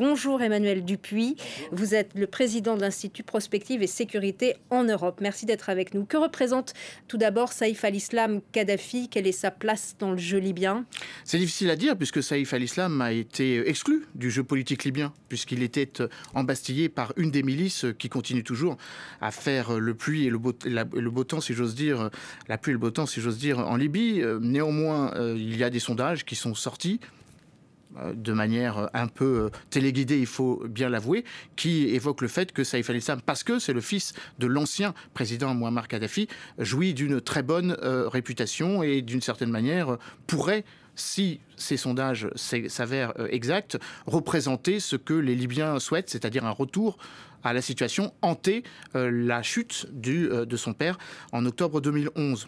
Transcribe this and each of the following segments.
Bonjour Emmanuel Dupuis, vous êtes le président de l'Institut Prospective et Sécurité en Europe. Merci d'être avec nous. Que représente tout d'abord Saïf al-Islam Kadhafi? Quelle est sa place dans le jeu libyen? C'est difficile à dire puisque Saïf al-Islam a été exclu du jeu politique libyen, puisqu'il était embastillé par une des milices qui continue toujours à faire le pluie et le beau temps, si j'ose dire, la pluie et le beau temps, si j'ose dire, en Libye. Néanmoins, il y a des sondages qui sont sortis de manière un peu téléguidée, il faut bien l'avouer, qui évoque le fait que Saïf al-Islam, parce que c'est le fils de l'ancien président Mouammar Kadhafi, jouit d'une très bonne réputation et d'une certaine manière pourrait, si ces sondages s'avèrent exacts, représenter ce que les Libyens souhaitent, c'est-à-dire un retour à la situation hantée, la chute de son père en octobre 2011.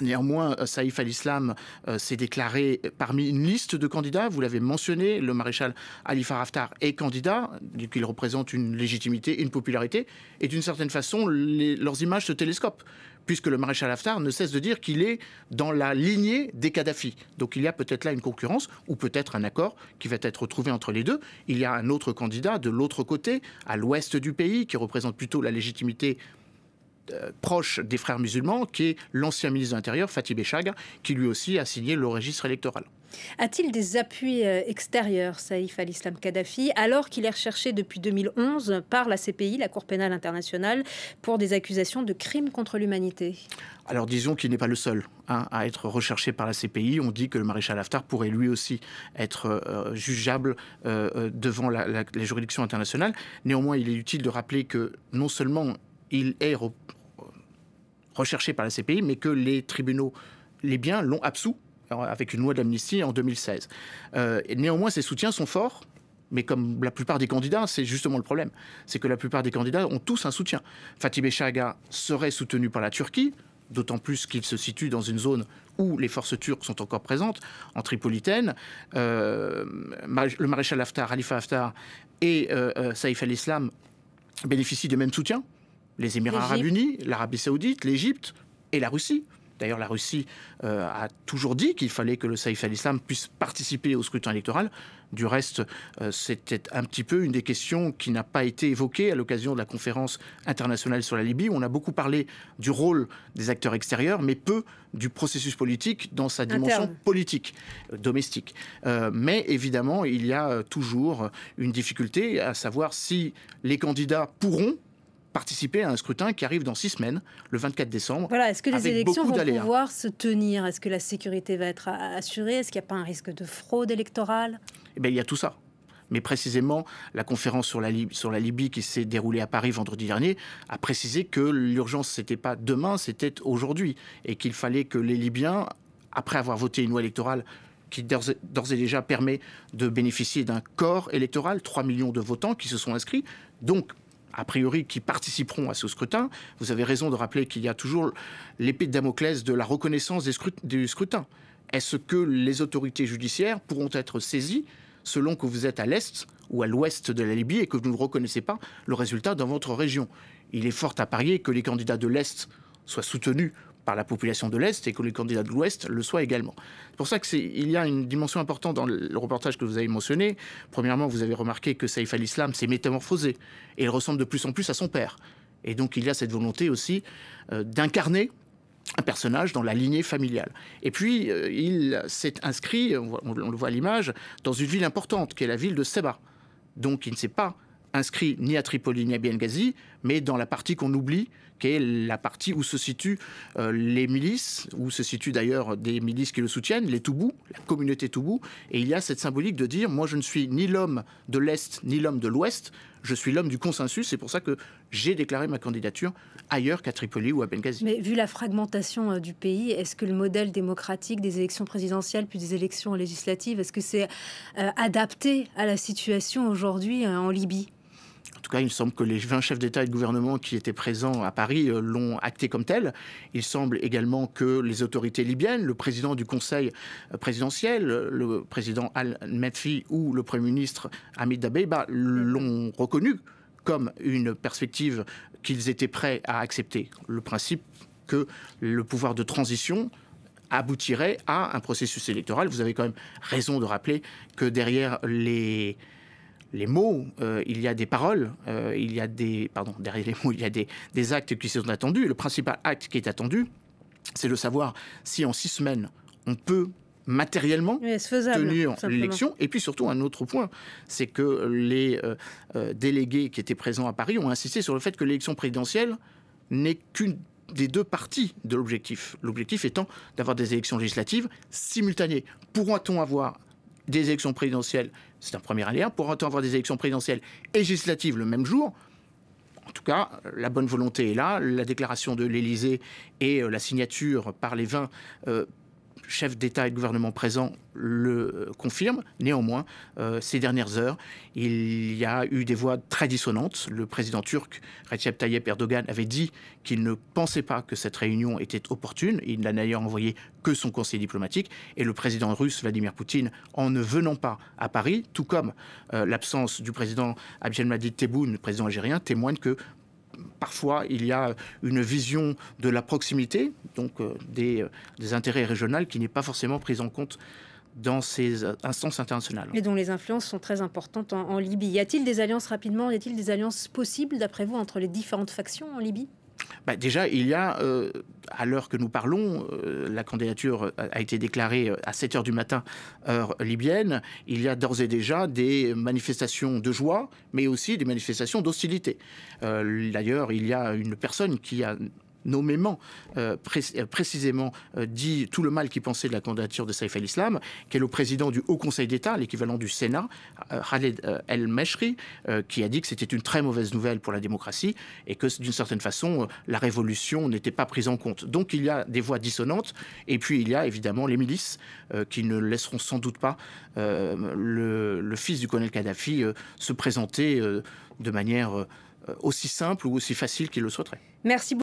Néanmoins, Saïf al-Islam s'est déclaré parmi une liste de candidats. Vous l'avez mentionné, le maréchal Khalifa Haftar est candidat, il représente une légitimité, une popularité, et d'une certaine façon, leurs images se télescopent, puisque le maréchal Haftar ne cesse de dire qu'il est dans la lignée des Kadhafi. Donc il y a peut-être là une concurrence, ou peut-être un accord qui va être trouvé entre les deux. Il y a un autre candidat de l'autre côté, à l'ouest du pays, qui représente plutôt la légitimité proche des frères musulmans, qui est l'ancien ministre de l'Intérieur, Fatih Béchag, qui lui aussi a signé le registre électoral. A-t-il des appuis extérieurs, Saïf al-Islam Kadhafi, alors qu'il est recherché depuis 2011 par la CPI, la Cour pénale internationale, pour des accusations de crimes contre l'humanité? Alors disons qu'il n'est pas le seul à être recherché par la CPI. On dit que le maréchal Haftar pourrait lui aussi être jugeable devant les juridictions internationales. Néanmoins, il est utile de rappeler que non seulement il est recherché par la CPI, mais que les tribunaux libyens l'ont absous avec une loi d'amnistie en 2016. Néanmoins, ses soutiens sont forts, mais comme la plupart des candidats, c'est justement le problème. C'est que la plupart des candidats ont tous un soutien. Fatih Béchag serait soutenu par la Turquie, d'autant plus qu'il se situe dans une zone où les forces turques sont encore présentes, en Tripolitaine. Le maréchal Haftar, Khalifa Haftar et Saïf al-Islam bénéficient du même soutien. Les Émirats arabes unis, l'Arabie saoudite, l'Égypte et la Russie. D'ailleurs, la Russie a toujours dit qu'il fallait que le Saïf al-Islam puisse participer au scrutin électoral. Du reste, c'était un petit peu une des questions qui n'a pas été évoquée à l'occasion de la conférence internationale sur la Libye, où on a beaucoup parlé du rôle des acteurs extérieurs, mais peu du processus politique dans sa dimension politique, domestique. Mais évidemment, il y a toujours une difficulté, à savoir si les candidats pourront participer à un scrutin qui arrive dans 6 semaines, le 24 décembre. Voilà, est-ce que les élections vont pouvoir se tenir? Est-ce que la sécurité va être assurée? Est-ce qu'il n'y a pas un risque de fraude électorale? Eh bien, il y a tout ça. Mais précisément, la conférence sur la Libye qui s'est déroulée à Paris vendredi dernier a précisé que l'urgence, ce n'était pas demain, c'était aujourd'hui. Et qu'il fallait que les Libyens, après avoir voté une loi électorale qui d'ores et déjà permet de bénéficier d'un corps électoral, 3 millions de votants qui se sont inscrits, donc a priori, qui participeront à ce scrutin. Vous avez raison de rappeler qu'il y a toujours l'épée de Damoclès de la reconnaissance du scrutin. Est-ce que les autorités judiciaires pourront être saisies selon que vous êtes à l'est ou à l'ouest de la Libye et que vous ne reconnaissez pas le résultat dans votre région? Il est fort à parier que les candidats de l'est soient soutenus par la population de l'Est et que les candidats de l'Ouest le soient également. C'est pour ça qu'il y a une dimension importante dans le reportage que vous avez mentionné. Premièrement, vous avez remarqué que Saïf al-Islam s'est métamorphosé et il ressemble de plus en plus à son père. Et donc il y a cette volonté aussi d'incarner un personnage dans la lignée familiale. Et puis, il s'est inscrit, on le voit à l'image, dans une ville importante, qui est la ville de Sebha. Donc il ne s'est pas inscrit ni à Tripoli ni à Benghazi, mais dans la partie qu'on oublie, qui est la partie où se situent les milices, où se situent d'ailleurs des milices qui le soutiennent, les Toubous, la communauté Toubou. Et il y a cette symbolique de dire, moi je ne suis ni l'homme de l'Est ni l'homme de l'Ouest, je suis l'homme du consensus. C'est pour ça que j'ai déclaré ma candidature ailleurs qu'à Tripoli ou à Benghazi. Mais vu la fragmentation du pays, est-ce que le modèle démocratique des élections présidentielles puis des élections législatives, est-ce que c'est adapté à la situation aujourd'hui en Libye ? En tout cas, il semble que les 20 chefs d'État et de gouvernement qui étaient présents à Paris l'ont acté comme tel. Il semble également que les autorités libyennes, le président du Conseil présidentiel, le président Al-Medfi ou le Premier ministre Hamid Dabeiba l'ont reconnu comme une perspective qu'ils étaient prêts à accepter. Le principe que le pouvoir de transition aboutirait à un processus électoral. Vous avez quand même raison de rappeler que derrière les mots, il y a des paroles, il y a des... Pardon, derrière les mots, il y a des actes qui sont attendus. Le principal acte qui est attendu, c'est de savoir si en 6 semaines, on peut matériellement tenir l'élection. Et puis surtout, un autre point, c'est que les délégués qui étaient présents à Paris ont insisté sur le fait que l'élection présidentielle n'est qu'une des 2 parties de l'objectif. L'objectif étant d'avoir des élections législatives simultanées. Pourra-t-on avoir des élections présidentielles? C'est un premier aléa. Pourra-t-on avoir des élections présidentielles et législatives le même jour? En tout cas, la bonne volonté est là. La déclaration de l'Élysée et la signature par les 20 chefs d'État et de gouvernement présents le confirment. Néanmoins, ces dernières heures, il y a eu des voix très dissonantes. Le président turc, Recep Tayyip Erdogan, avait dit qu'il ne pensait pas que cette réunion était opportune. Il n'a d'ailleurs envoyé que son conseiller diplomatique. Et le président russe, Vladimir Poutine, en ne venant pas à Paris, tout comme l'absence du président Abdelmadjid Tebboune, président algérien, témoigne que parfois, il y a une vision de la proximité, donc des intérêts régionaux qui n'est pas forcément prise en compte dans ces instances internationales. Et dont les influences sont très importantes en Libye. Y a-t-il des alliances rapidement? Y a-t-il des alliances possibles, d'après vous, entre les différentes factions en Libye? Déjà, il y a, à l'heure que nous parlons, la candidature a été déclarée à 7h du matin, heure libyenne. Il y a d'ores et déjà des manifestations de joie, mais aussi des manifestations d'hostilité. D'ailleurs, il y a une personne qui a nommément, précisément dit tout le mal qu'il pensait de la candidature de Saïf el-Islam, qui est le président du Haut Conseil d'État, l'équivalent du Sénat, Khaled El-Meshri, qui a dit que c'était une très mauvaise nouvelle pour la démocratie et que d'une certaine façon, la révolution n'était pas prise en compte. Donc il y a des voix dissonantes et puis il y a évidemment les milices qui ne laisseront sans doute pas le fils du colonel Kadhafi se présenter de manière aussi simple ou aussi facile qu'il le souhaiterait. Merci beaucoup.